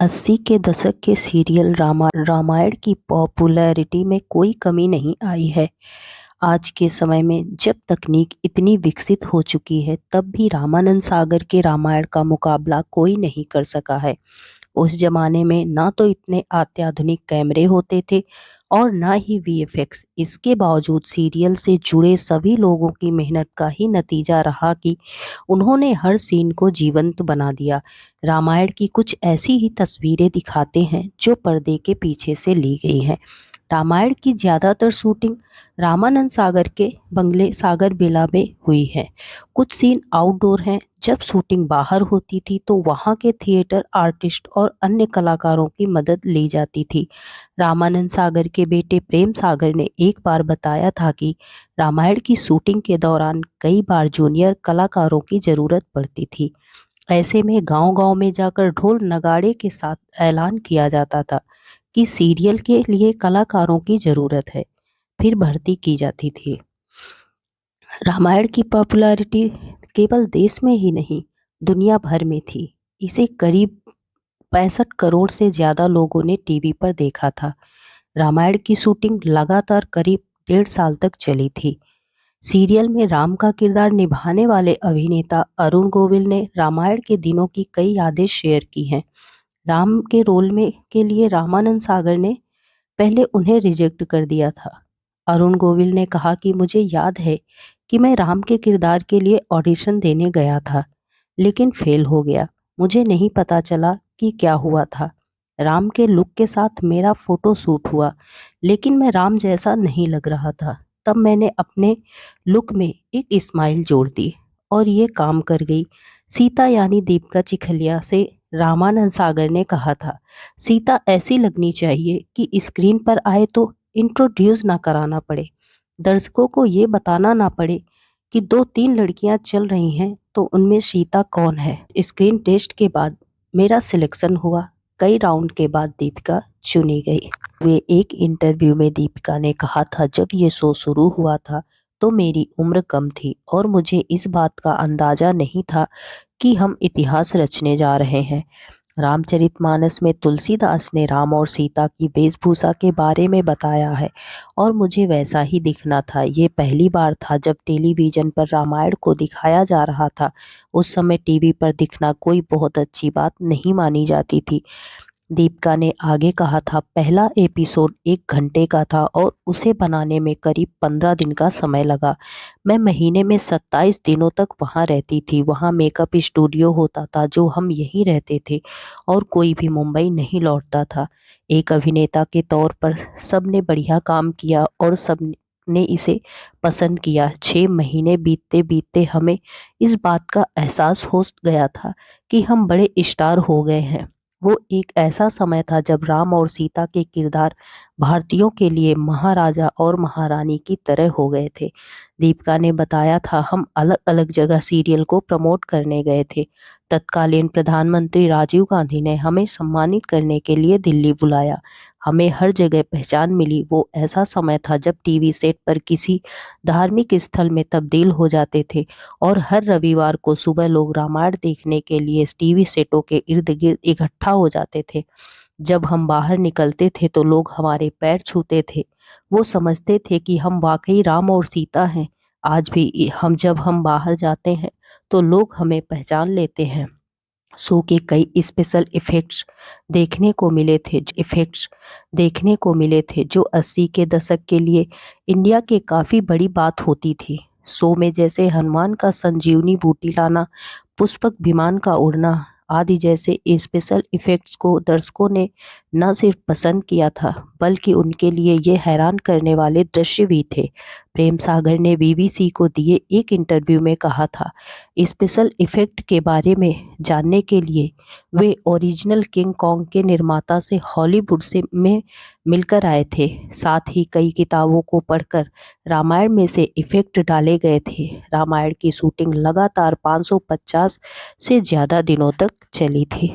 80 के दशक के सीरियल रामायण की पॉपुलैरिटी में कोई कमी नहीं आई है। आज के समय में जब तकनीक इतनी विकसित हो चुकी है, तब भी रामानंद सागर के रामायण का मुकाबला कोई नहीं कर सका है। उस जमाने में ना तो इतने अत्याधुनिक कैमरे होते थे और ना ही वीएफएक्स। इसके बावजूद सीरियल से जुड़े सभी लोगों की मेहनत का ही नतीजा रहा कि उन्होंने हर सीन को जीवंत बना दिया। रामायण की कुछ ऐसी ही तस्वीरें दिखाते हैं जो पर्दे के पीछे से ली गई हैं। रामायण की ज़्यादातर शूटिंग रामानंद सागर के बंगले सागर विला में हुई है। कुछ सीन आउटडोर हैं। जब शूटिंग बाहर होती थी तो वहाँ के थिएटर आर्टिस्ट और अन्य कलाकारों की मदद ली जाती थी। रामानंद सागर के बेटे प्रेम सागर ने एक बार बताया था कि रामायण की शूटिंग के दौरान कई बार जूनियर कलाकारों की ज़रूरत पड़ती थी। ऐसे में गांव-गांव में जाकर ढोल नगाड़े के साथ ऐलान किया जाता था कि सीरियल के लिए कलाकारों की ज़रूरत है। फिर भर्ती की जाती थी। रामायण की पॉपुलैरिटी केवल देश में ही नहीं, दुनिया भर में थी। इसे करीब 65 करोड़ से ज़्यादा लोगों ने टीवी पर देखा था। रामायण की शूटिंग लगातार करीब 1.5 साल तक चली थी। सीरियल में राम का किरदार निभाने वाले अभिनेता अरुण गोविल ने रामायण के दिनों की कई यादें शेयर की हैं। राम के रोल में के लिए रामानंद सागर ने पहले उन्हें रिजेक्ट कर दिया था। अरुण गोविल ने कहा कि मुझे याद है कि मैं राम के किरदार के लिए ऑडिशन देने गया था, लेकिन फेल हो गया। मुझे नहीं पता चला कि क्या हुआ था। राम के लुक के साथ मेरा फोटो शूट हुआ, लेकिन मैं राम जैसा नहीं लग रहा था। तब मैंने अपने लुक में एक स्माइल जोड़ दी और ये काम कर गई। सीता यानी दीपिका चिखलिया से रामानंद सागर ने कहा था, सीता ऐसी लगनी चाहिए कि स्क्रीन पर आए तो इंट्रोड्यूस ना कराना पड़े, दर्शकों को ये बताना ना पड़े कि 2-3 लड़कियां चल रही हैं तो उनमें सीता कौन है। स्क्रीन टेस्ट के बाद मेरा सिलेक्शन हुआ। कई राउंड के बाद दीपिका चुनी गई। वे एक इंटरव्यू में दीपिका ने कहा था, जब ये शो शुरू हुआ था तो मेरी उम्र कम थी और मुझे इस बात का अंदाजा नहीं था कि हम इतिहास रचने जा रहे हैं। रामचरितमानस में तुलसीदास ने राम और सीता की वेशभूषा के बारे में बताया है और मुझे वैसा ही दिखना था। ये पहली बार था जब टेलीविज़न पर रामायण को दिखाया जा रहा था। उस समय टीवी पर दिखना कोई बहुत अच्छी बात नहीं मानी जाती थी। दीपिका ने आगे कहा था, पहला एपिसोड 1 घंटे का था और उसे बनाने में करीब 15 दिन का समय लगा। मैं महीने में 27 दिनों तक वहाँ रहती थी। वहाँ मेकअप स्टूडियो होता था जो हम यहीं रहते थे और कोई भी मुंबई नहीं लौटता था। एक अभिनेता के तौर पर सबने बढ़िया काम किया और सब ने इसे पसंद किया। 6 महीने बीतते बीतते हमें इस बात का एहसास हो गया था कि हम बड़े स्टार हो गए हैं। वो एक ऐसा समय था जब राम और सीता के किरदार भारतीयों के लिए महाराजा और महारानी की तरह हो गए थे। दीपिका ने बताया था, हम अलग अलग जगह सीरियल को प्रमोट करने गए थे। तत्कालीन प्रधानमंत्री राजीव गांधी ने हमें सम्मानित करने के लिए दिल्ली बुलाया। हमें हर जगह पहचान मिली। वो ऐसा समय था जब टीवी सेट पर किसी धार्मिक स्थल में तब्दील हो जाते थे और हर रविवार को सुबह लोग रामायण देखने के लिए टीवी सेटों के इर्द गिर्द इकट्ठा हो जाते थे। जब हम बाहर निकलते थे तो लोग हमारे पैर छूते थे। वो समझते थे कि हम वाकई राम और सीता हैं। आज भी जब हम बाहर जाते हैं तो लोग हमें पहचान लेते हैं। शो के कई स्पेशल इफेक्ट्स देखने को मिले थे जो 80 के दशक के लिए इंडिया के काफ़ी बड़ी बात होती थी। शो में जैसे हनुमान का संजीवनी बूटी लाना, पुष्पक विमान का उड़ना आदि जैसे स्पेशल इफेक्ट्स को दर्शकों ने न सिर्फ पसंद किया था, बल्कि उनके लिए ये हैरान करने वाले दृश्य भी थे। प्रेम सागर ने बीबीसी को दिए एक इंटरव्यू में कहा था, स्पेशल इफेक्ट के बारे में जानने के लिए वे ओरिजिनल किंग कॉन्ग के निर्माता से हॉलीवुड से में मिलकर आए थे। साथ ही कई किताबों को पढ़कर रामायण में से इफेक्ट डाले गए थे। रामायण की शूटिंग लगातार 550 से ज़्यादा दिनों तक चली थी।